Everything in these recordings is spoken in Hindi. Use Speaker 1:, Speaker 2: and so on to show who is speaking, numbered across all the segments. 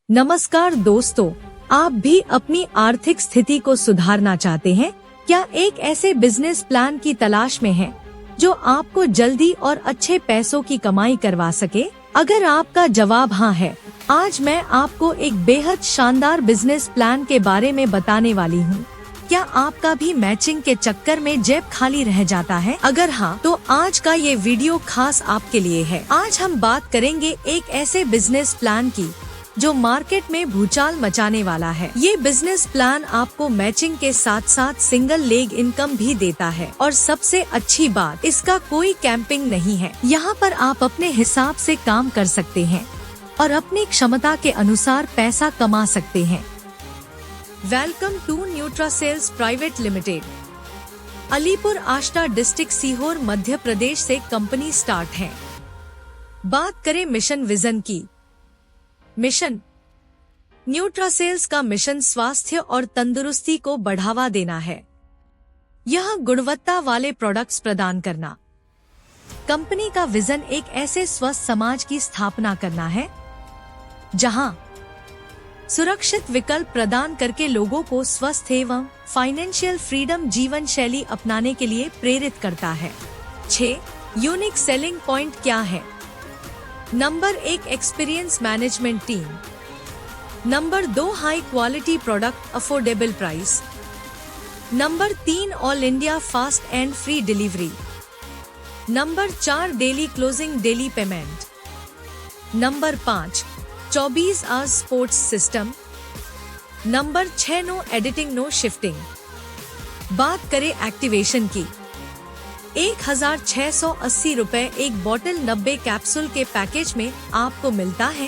Speaker 1: नमस्कार दोस्तों, आप भी अपनी आर्थिक स्थिति को सुधारना चाहते हैं क्या? एक ऐसे बिजनेस प्लान की तलाश में हैं जो आपको जल्दी और अच्छे पैसों की कमाई करवा सके? अगर आपका जवाब हाँ है, आज मैं आपको एक बेहद शानदार बिजनेस प्लान के बारे में बताने वाली हूँ। क्या आपका भी मैचिंग के चक्कर में जेब खाली रह जाता है? अगर हाँ, तो आज का ये वीडियो खास आपके लिए है। आज हम बात करेंगे एक ऐसे बिजनेस प्लान की जो मार्केट में भूचाल मचाने वाला है। ये बिजनेस प्लान आपको मैचिंग के साथ साथ सिंगल लेग इनकम भी देता है और सबसे अच्छी बात, इसका कोई कैंपिंग नहीं है। यहाँ पर आप अपने हिसाब से काम कर सकते हैं और अपनी क्षमता के अनुसार पैसा कमा सकते हैं। Welcome to Nutrasales private limited. Alipur Ashta district Sehore Madhya Pradesh से कंपनी स्टार्ट है। बात करें मिशन विजन की। मिशन न्यूट्रासेल्स का मिशन स्वास्थ्य और तंदुरुस्ती को बढ़ावा देना है। यह गुणवत्ता वाले प्रोडक्ट्स प्रदान करना। कंपनी का विजन एक ऐसे स्वस्थ समाज की स्थापना करना है जहां सुरक्षित विकल्प प्रदान करके लोगों को स्वस्थ एवं फाइनेंशियल फ्रीडम जीवन शैली अपनाने के लिए प्रेरित करता है। 6 यूनिक सेलिंग पॉइंट क्या है? Number 1 experience management team. Number 2 high quality product, affordable price. Number 3 all India fast and free delivery. Number 4 daily closing daily payment. Number 5 24 hours sports system. Number 6 no editing no shifting. बात करें एक्टिवेशन की। 1680 रुपए एक बॉटल 90 कैप्सूल के पैकेज में आपको मिलता है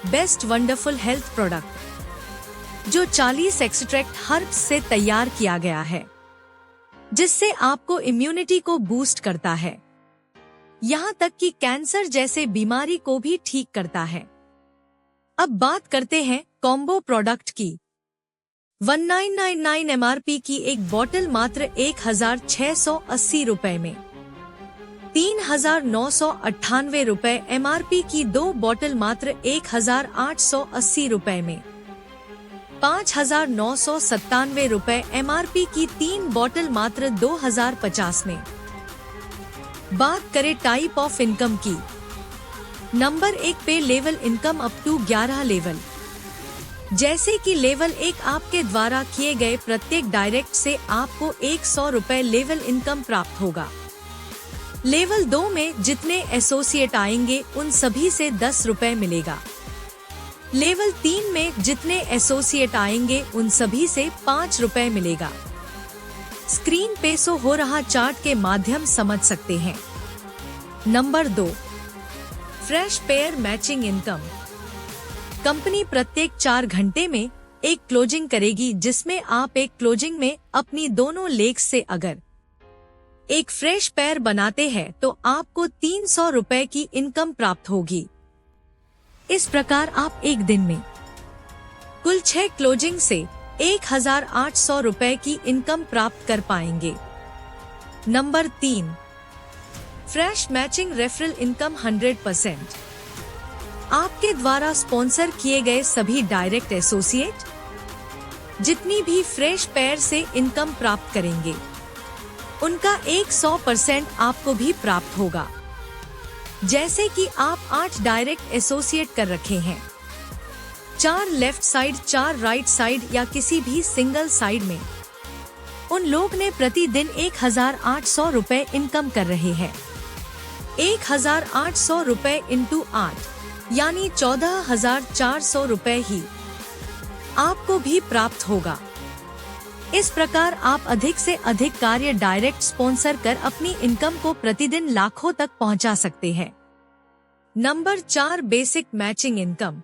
Speaker 1: बेस्ट वंडरफुल हेल्थ प्रोडक्ट, जो 40 एक्सट्रैक्ट हर्ब्स से तैयार किया गया है, जिससे आपको इम्यूनिटी को बूस्ट करता है, यहाँ तक कि कैंसर जैसे बीमारी को भी ठीक करता है। अब बात करते हैं कॉम्बो प्रोडक्ट की। 1999 MRP की एक बोतल मात्र 1680 रुपए में। 3998 रुपए MRP की 2 बोतल मात्र 1880 रुपए में। 5997 रुपए MRP की 3 बोतल मात्र 2050 में। बात करें टाइप ऑफ इनकम की। Number 1 pay level income up to 11 level. जैसे कि लेवल 1 आपके द्वारा किए गए प्रत्येक डायरेक्ट से आपको 100 रुपए लेवल इनकम प्राप्त होगा। लेवल 2 में जितने एसोसिएट आएंगे उन सभी से 10 रुपए मिलेगा। लेवल 3 में जितने एसोसिएट आएंगे उन सभी से 5 रुपए मिलेगा। स्क्रीन पे शो हो रहा चार्ट के माध्यम समझ सकते हैं। Number 2 fresh pair matching income. Company प्रत्येक 4 घंटे में एक क्लोजिंग करेगी, जिसमें आप एक क्लोजिंग में अपनी दोनों लेग्स से अगर एक फ्रेश पेयर बनाते हैं तो आपको 300 रुपए की इनकम प्राप्त होगी। इस प्रकार आप एक दिन में कुल 6 क्लोजिंग से 1800 रुपए की इनकम प्राप्त कर पाएंगे। Number 3 fresh matching referral income 100%। आपके द्वारा स्पॉन्सर किए गए सभी डायरेक्ट एसोसिएट जितनी भी फ्रेश पेयर से इनकम प्राप्त करेंगे, उनका 100% आपको भी प्राप्त होगा। जैसे कि आप 8 डायरेक्ट एसोसिएट कर रखे हैं, 4 लेफ्ट साइड 4 राइट साइड या किसी भी सिंगल साइड में, उन लोग ने प्रतिदिन 1800 रुपए इनकम कर रहे हैं। 1800 रुपए इंटू 8 यानी 14,400 रुपए ही आपको भी प्राप्त होगा। इस प्रकार आप अधिक से अधिक कार्य डायरेक्ट स्पॉन्सर कर अपनी इनकम को प्रतिदिन लाखों तक पहुंचा सकते हैं। Number 4 basic matching income.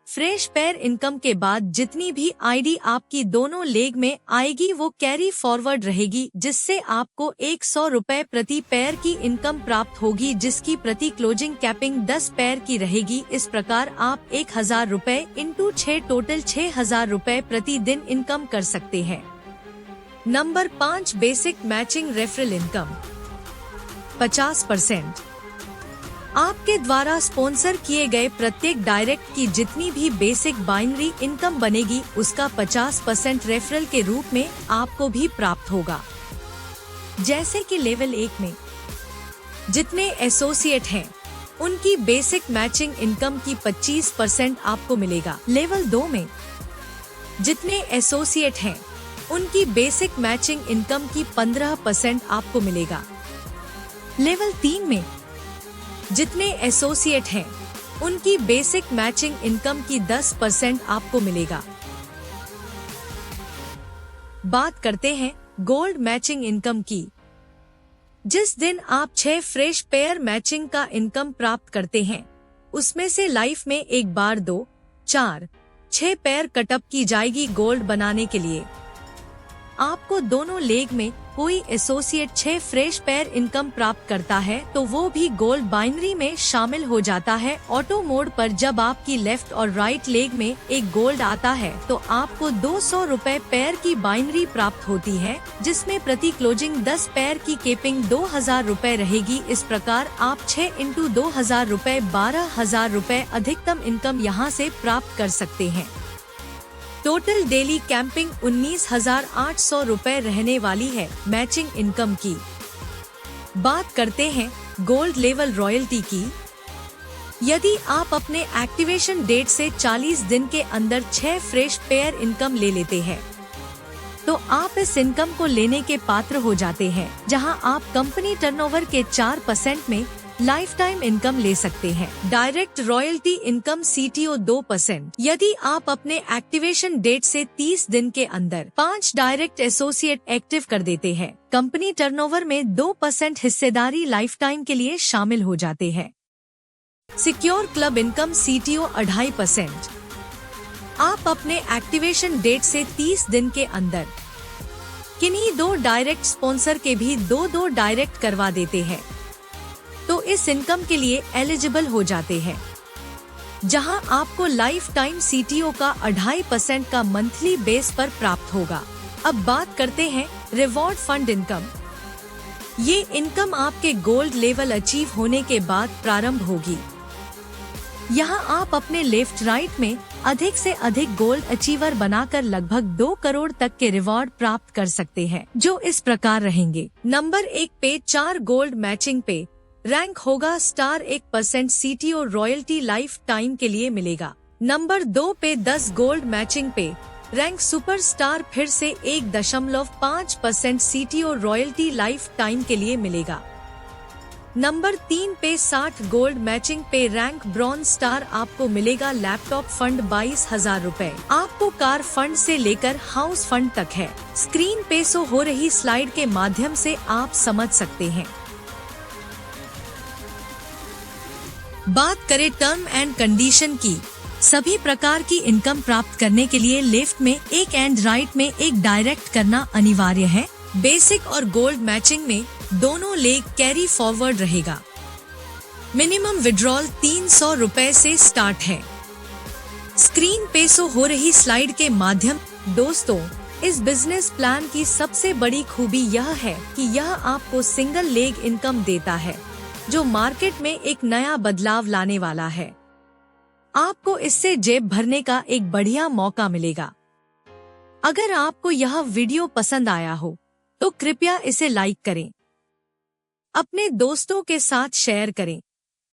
Speaker 1: Fresh pair income के बाद जितनी भी आईडी आपकी दोनों लेग में आएगी वो कैरी फॉरवर्ड रहेगी, जिससे आपको 100 रुपए प्रति पेयर की इनकम प्राप्त होगी, जिसकी प्रति क्लोजिंग कैपिंग 10 पेयर की रहेगी। इस प्रकार आप 1000 रुपए इंटू 6 टोटल 6000 रुपए प्रति दिन इनकम कर सकते हैं। Number 5 basic matching referral income 50%। आपके द्वारा स्पॉन्सर किए गए प्रत्येक डायरेक्ट की जितनी भी बेसिक बाइनरी इनकम बनेगी उसका 50% रेफरल के रूप में आपको भी प्राप्त होगा। जैसे कि लेवल 1 में जितने एसोसिएट हैं उनकी बेसिक मैचिंग इनकम की 25% आपको मिलेगा। लेवल 2 में जितने एसोसिएट हैं उनकी बेसिक मैचिंग इनकम की 15% आपको मिलेगा। लेवल 3 में जितने एसोसिएट हैं उनकी बेसिक मैचिंग इनकम की 10% आपको मिलेगा। बात करते हैं गोल्ड मैचिंग इनकम की। जिस दिन आप 6 फ्रेश पेयर मैचिंग का इनकम प्राप्त करते हैं उसमें से लाइफ में एक बार 2, 4, 6 पेयर कटअप की जाएगी गोल्ड बनाने के लिए। आपको दोनों लेग में कोई एसोसिएट 6 फ्रेश पेयर इनकम प्राप्त करता है तो वो भी गोल्ड बाइनरी में शामिल हो जाता है। ऑटो मोड पर जब आपकी लेफ्ट और राइट लेग में एक गोल्ड आता है तो आपको 200 रुपए पेयर की बाइनरी प्राप्त होती है, जिसमें प्रति क्लोजिंग 10 पेयर की केपिंग 2000 रुपए रहेगी। इस प्रकार आप 6 × 2000 रुपए 12,000 रुपए अधिकतम इनकम यहाँ से प्राप्त कर सकते हैं। टोटल डेली कैंपिंग 19,800 रुपए रहने वाली है मैचिंग इनकम की। बात करते हैं गोल्ड लेवल रॉयल्टी की। यदि आप अपने एक्टिवेशन डेट से 40 दिन के अंदर 6 फ्रेश पेयर इनकम ले लेते हैं तो आप इस इनकम को लेने के पात्र हो जाते हैं, जहां आप कंपनी टर्नओवर के 4% में लाइफ टाइम इनकम ले सकते हैं। Direct royalty income CTO 2%। यदि आप अपने एक्टिवेशन डेट से 30 दिन के अंदर 5 डायरेक्ट एसोसिएट एक्टिव कर देते हैं, कंपनी टर्नओवर में 2% हिस्सेदारी लाइफ टाइम के लिए शामिल हो जाते हैं। Secure club income CTO 2.5%। आप अपने एक्टिवेशन डेट से 30 दिन के अंदर किन्हीं 2 डायरेक्ट स्पॉन्सर के भी 2 डायरेक्ट करवा देते हैं तो इस इनकम के लिए एलिजिबल हो जाते हैं, जहां आपको लाइफ टाइम CTO का 2.5% का मंथली बेस पर प्राप्त होगा। अब बात करते हैं रिवॉर्ड फंड इनकम। ये इनकम आपके गोल्ड लेवल अचीव होने के बाद प्रारंभ होगी। यहां आप अपने लेफ्ट राइट में अधिक से अधिक गोल्ड अचीवर बनाकर लगभग 2 करोड़ तक के रिवॉर्ड प्राप्त कर सकते हैं, जो इस प्रकार रहेंगे। नंबर 1 पे 4 गोल्ड मैचिंग पे रैंक होगा star 1% CTO royalty life time के लिए मिलेगा। नंबर 2 पे 10 गोल्ड मैचिंग पे रैंक सुपरस्टार फिर से 1.5% CTO रॉयल्टी लाइफ टाइम के लिए मिलेगा। नंबर 3 पे 60 गोल्ड मैचिंग पे रैंक ब्रॉन्ज स्टार आपको मिलेगा लैपटॉप फंड 22,000 रुपए। आपको कार फंड से लेकर हाउस फंड तक है। स्क्रीन पे शो हो रही स्लाइड के माध्यम से आप समझ सकते हैं। बात करें टर्म एंड कंडीशन की। सभी प्रकार की इनकम प्राप्त करने के लिए लेफ्ट में एक एंड राइट में एक डायरेक्ट करना अनिवार्य है। बेसिक और गोल्ड मैचिंग में दोनों लेग कैरी फॉरवर्ड रहेगा। मिनिमम विड्रॉल 300 रुपए से स्टार्ट है। स्क्रीन पे शो हो रही स्लाइड के माध्यम। दोस्तों, इस बिजनेस प्लान की सबसे बड़ी खूबी यह है कि यह आपको सिंगल लेग इनकम देता है, जो मार्केट में एक नया बदलाव लाने वाला है। आपको इससे जेब भरने का एक बढ़िया मौका मिलेगा। अगर आपको यह वीडियो पसंद आया हो तो कृपया इसे लाइक करें, अपने दोस्तों के साथ शेयर करें